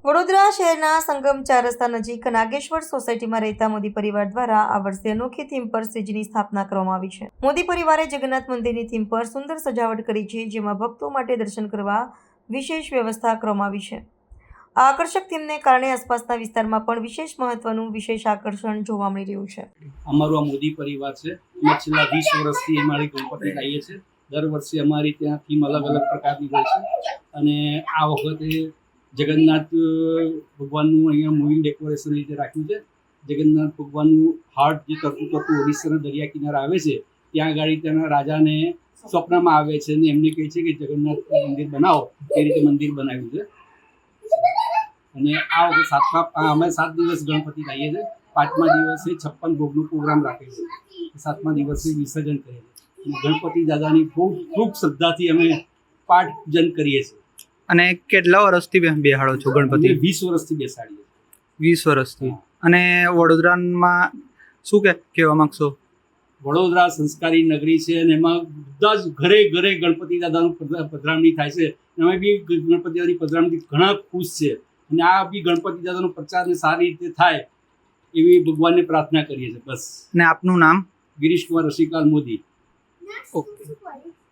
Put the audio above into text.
વડોદરા શહેરના સંગમ 4 રસ્તા નજીક નાગેશ્વર સોસાયટીમાં રહેતા મોદી પરિવાર દ્વારા આ વર્ષે અનોખી થીમ પર શ્રીજીની સ્થાપના કરવામાં આવી છે. મોદી પરિવારે જગન્નાથ મંદિરની થીમ પર સુંદર સજાવટ કરી છે, જેમાં ભક્તો માટે દર્શન કરવા વિશેષ વ્યવસ્થા કરવામાં આવી છે. આ આકર્ષક થીમને કારણે આસપાસના વિસ્તારમાં પણ વિશેષ મહત્વનું વિશેષ આકર્ષણ જોવા મળી રહ્યું છે. અમારો આ મોદી પરિવાર છે. અમે છેલ્લા 20 વર્ષથી અમારી ગણપતિ લાવીએ છીએ. દર વર્ષે અમારી ત્યાં થીમ અલગ અલગ પ્રકારની હોય છે અને આ વખતે જગન્નાથ ભગવાનનું અહીંયા મૂવિંગ ડેકોરેશન રીતે રાખ્યું છે. જગન્નાથ ભગવાનનું હાર્ટ જે તરતું તરતું ઓડિશાના દરિયા કિનારે આવે છે, ત્યાં આગળ ત્યાંના રાજાને સ્વપ્નમાં આવે છે અને એમને કહે છે કે જગન્નાથ મંદિર બનાવો. એ રીતે મંદિર બનાવ્યું છે. અને આ વખતે અમે 7 દિવસ ગણપતિ લાવીએ છીએ. 5મા દિવસે 56 ભોગનો પ્રોગ્રામ રાખે છે. 7મા દિવસે વિસર્જન કરીએ છીએ. ગણપતિ દાદાની ખૂબ શ્રદ્ધાથી અમે પાઠ પૂજન કરીએ છીએ. અને કેટલા વર્ષથી બેહાડો છો ગણપતિ? 20 વર્ષથી બેસાડીએ. 20 વર્ષથી. અને વડોદરામાં શું કહેવા માંગશો? વડોદરા સંસ્કારી નગરી છે અને એમાં બધા જ ઘરે ઘરે ગણપતિ દાદાનું પધરામણી થાય છે. અમે બી ગણપતિ દાદાની પધરામણીથી ઘણા ખુશ છે અને આ બી ગણપતિ દાદાનો પ્રચાર સારી રીતે થાય એવી ભગવાનને પ્રાર્થના કરીએ છીએ. બસ. અને આપનું નામ? ગિરીશ કુમાર રસિકાલ મોદી. ઓકે.